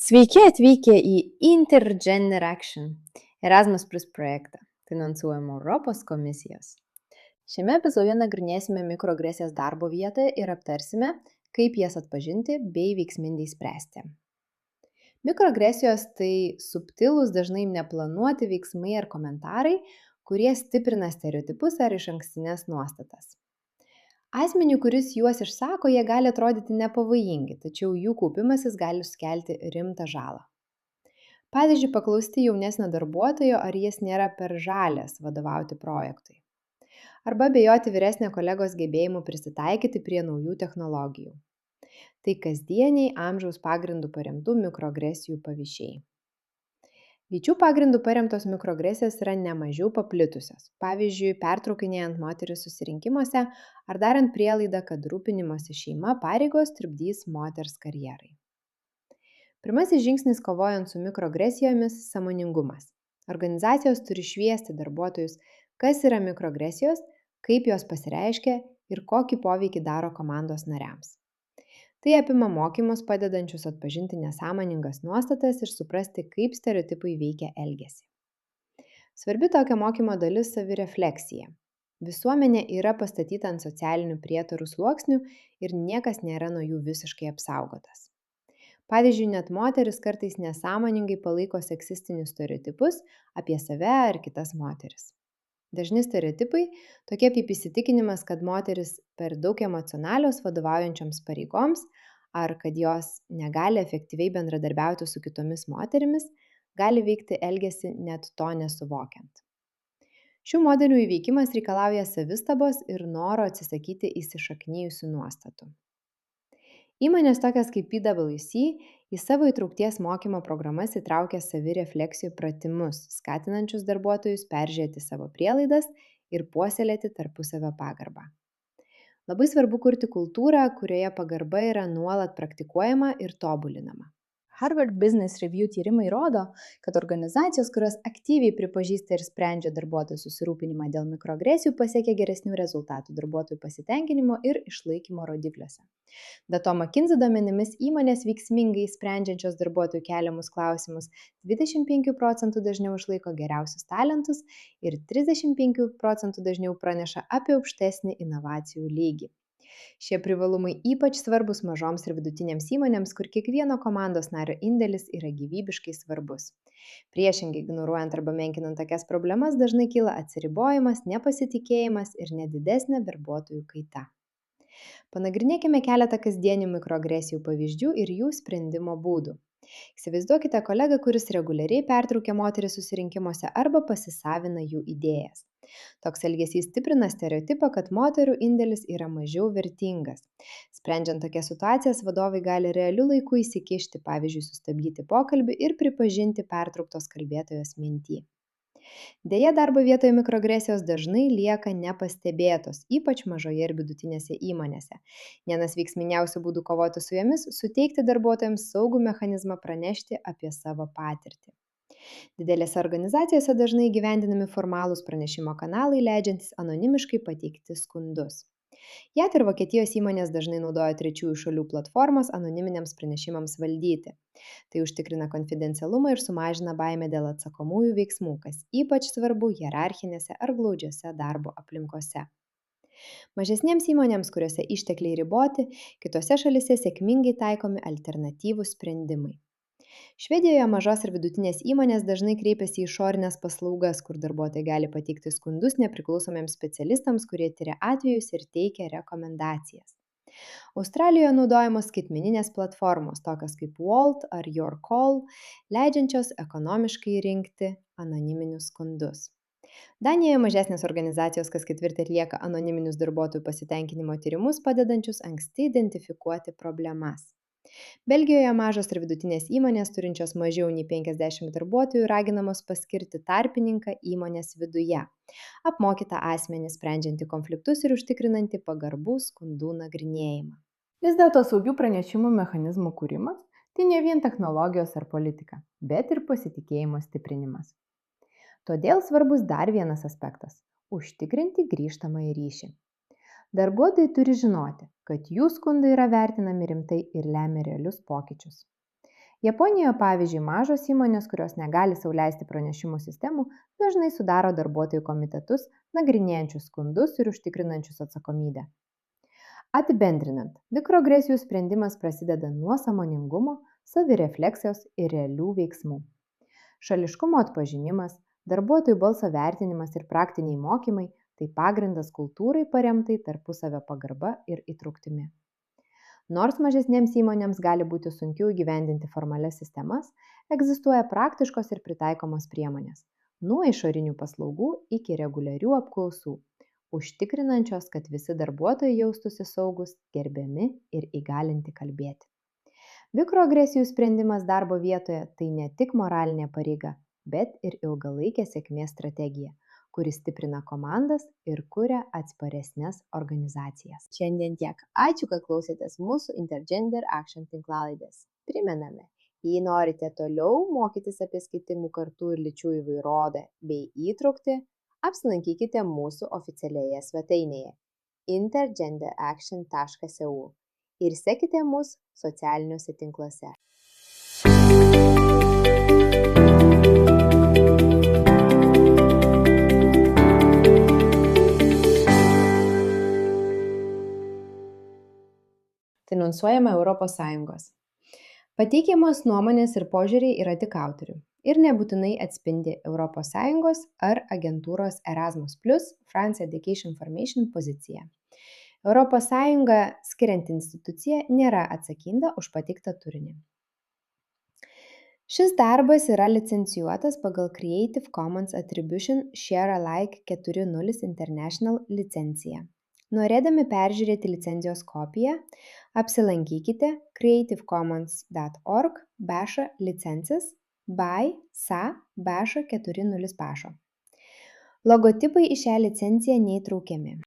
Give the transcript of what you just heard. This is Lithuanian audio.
Sveiki atvykę į Intergeneraction Erasmus Plus projektą, finansuojamą Europos komisijos. Šiame epizode nagrinėsime mikroagresijas darbo vietoje ir aptarsime, kaip jas atpažinti bei veiksmingai spręsti. Mikroagresijos tai subtilūs, dažnai neplanuoti veiksmai ar komentarai, kurie stiprina stereotipus ar išankstinės nuostatas. Asmeniui, kuris juos išsako, jie gali atrodyti nepavojingi, tačiau jų kaupimasis gali sukelti rimtą žalą. Pavyzdžiui, paklausti jaunesnio darbuotojo, ar jis nėra per žalias vadovauti projektui. Arba abejoti vyresnio kolegos gebėjimu prisitaikyti prie naujų technologijų. Tai kasdieniai amžiaus pagrindų paremtų mikroagresijų pavyzdžiai. Lyčių pagrindų paremtos mikroagresijos yra nemažiau paplitusios. Pavyzdžiui, pertraukinėjant moteris susirinkimuose ar darant prielaidą, kad rūpinimosi šeima pareigos trukdys moters karjerai. Pirmasis žingsnis kovojant su mikroagresijomis – sąmoningumas. Organizacijos turi šviesti darbuotojus, kas yra mikroagresijos, kaip jos pasireiškia ir kokį poveikį daro komandos nariams. Tai apima mokymus padedančius atpažinti nesąmoningas nuostatas ir suprasti, kaip stereotipai veikia elgesį. Svarbi tokio mokymo dalis – savirefleksija. Visuomenė yra pastatyta ant socialinių prietarų sluoksnių ir niekas nėra nuo jų visiškai apsaugotas. Pavyzdžiui, net moteris kartais nesąmoningai palaiko seksistinius stereotipus apie save ar kitas moteris. Dažni stereotipai, tokie kaip įsitikinimas, kad moteris per daug emocionalios vadovaujančioms pareigoms ar kad jos negali efektyviai bendradarbiauti su kitomis moterimis, gali veikti elgesį net to nesuvokiant. Šių modelių įveikimas reikalauja savistabos ir noro atsisakyti įsišaknijusių nuostatų. Įmonės tokias kaip PwC į savo įtraukties mokymo programas įtraukia savirefleksijų pratimus, skatinančius darbuotojus peržiūrėti savo prielaidas ir puoselėti tarpusavio pagarbą. Labai svarbu kurti kultūrą, kurioje pagarba yra nuolat praktikuojama ir tobulinama. Harvard Business Review tyrimai rodo, kad organizacijos, kurios aktyviai pripažįsta ir sprendžia darbuotojų susirūpinimą dėl mikroagresijų, pasiekia geresnių rezultatų darbuotojų pasitenkinimo ir išlaikymo rodikliuose. Be to, McKinsey duomenimis įmonės veiksmingai sprendžiančios darbuotojų keliamus klausimus 25% dažniau išlaiko geriausius talentus ir 35% dažniau praneša apie aukštesnį inovacijų lygį. Šie privalumai ypač svarbus mažoms ir vidutinėms įmonėms, kur kiekvieno komandos nario indėlis yra gyvybiškai svarbus. Priešingai, ignoruojant arba menkinant tokias problemas, dažnai kyla atsiribojimas, nepasitikėjimas ir nedidesnė darbuotojų kaita. Panagrinėkime keletą kasdienių mikroagresijų pavyzdžių ir jų sprendimo būdų. Įsivaizduokite kolegą, kuris reguliariai pertraukia moteris susirinkimuose arba pasisavina jų idėjas. Toks elgesys stiprina stereotipą, kad moterų indėlis yra mažiau vertingas. Sprendžiant tokias situacijas, vadovai gali realiu laiku įsikišti, pavyzdžiui, sustabdyti pokalbį ir pripažinti pertrauktos kalbėtojos mintį. Deja, darbo vietoje mikroagresijos dažnai lieka nepastebėtos, ypač mažoje ir vidutinėse įmonėse. Vienas veiksmingiausių būdų kovoti su jomis – suteikti darbuotojams saugų mechanizmą pranešti apie savo patirtį. Didelėse organizacijose dažnai įgyvendinami formalūs pranešimo kanalai, leidžiantys anonimiškai pateikti skundus. JAT ir Vokietijos įmonės dažnai naudoja trečiųjų šalių platformas anoniminiams pranešimams valdyti. Tai užtikrina konfidencialumą ir sumažina baimę dėl atsakomųjų veiksmų, kas ypač svarbu hierarchinėse ar glaudžiose darbo aplinkose. Mažesniems įmonėms, kuriuose ištekliai riboti, kitose šalyse sėkmingai taikomi alternatyvūs sprendimai. Švedijoje mažos ir vidutinės įmonės dažnai kreipiasi į išorinės paslaugas, kur darbuotojai gali pateikti skundus nepriklausomiems specialistams, kurie tiria atvejus ir teikia rekomendacijas. Australijoje naudojamos skaitmeninės platformos, tokios kaip Volt ar Your Call, leidžiančios ekonomiškai rinkti anoniminius skundus. Danijoje mažesnės organizacijos kas ketvirtį atlieka anoniminius darbuotojų pasitenkinimo tyrimus, padedančius anksti identifikuoti problemas. Belgijoje mažos ir vidutinės įmonės turinčios mažiau nei 50 darbuotojų raginamos paskirti tarpininką įmonės viduje, apmokytą asmenį sprendžiantį konfliktus ir užtikrinantį pagarbų skundų nagrinėjimą. Vis dėlto saugių pranešimų mechanizmų kūrimas – tai ne vien technologijos ar politika, bet ir pasitikėjimo stiprinimas. Todėl svarbus dar vienas aspektas – užtikrinti grįžtamąjį ryšį. Darbuotojai turi žinoti, kad jų skundai yra vertinami rimtai ir lemia realius pokyčius. Japonijoje, pavyzdžiui, mažos įmonės, kurios negali sau leisti pranešimų sistemų, dažnai sudaro darbuotojų komitetus, nagrinėjančius skundus ir užtikrinančius atsakomybę. Apibendrinant, mikroagresijų sprendimas prasideda nuo sąmoningumo, savirefleksijos ir realių veiksmų. Šališkumo atpažinimas, darbuotojų balso vertinimas ir praktiniai mokymai – tai pagrindas kultūrai paremtai tarpusavio pagarba ir įtrauktimi. Nors mažesnėms įmonėms gali būti sunkiau įgyvendinti formalias sistemas, egzistuoja praktiškos ir pritaikomos priemonės, nuo išorinių paslaugų iki reguliarių apklausų, užtikrinančios, kad visi darbuotojai jaustųsi saugus, gerbiami ir įgalinti kalbėti. Mikroagresijų sprendimas darbo vietoje – tai ne tik moralinė pareiga, bet ir ilgalaikė sėkmės strategija, kuris stiprina komandas ir kuria atsparesnes organizacijas. Šiandien tiek. Ačiū, kad klausėtės mūsų Intergender Action tinklalaidės. Primename, jei norite toliau mokytis apie skirtingų kartų ir lyčių įvairovę bei įtrauktį, apsilankykite mūsų oficialioje svetainėje intergenderaction.eu ir sekite mus socialiniuose tinkluose. Finansuojama ES. Pateikiamos nuomonės ir požiūriai yra tik autorių ir nebūtinai atspindi ES ar agentūros Erasmus+, France Education Formation poziciją. ES skirianti institucija nėra atsakinga už pateiktą turinį. Šis darbas yra licencijuotas pagal Creative Commons Attribution Share Alike 4.0 International licenciją. Norėdami peržiūrėti licenzijos kopiją, apsilankykite creativecommons.org/licenses by SA/4.0. Logotipai į šią licenciją neįtraukiami.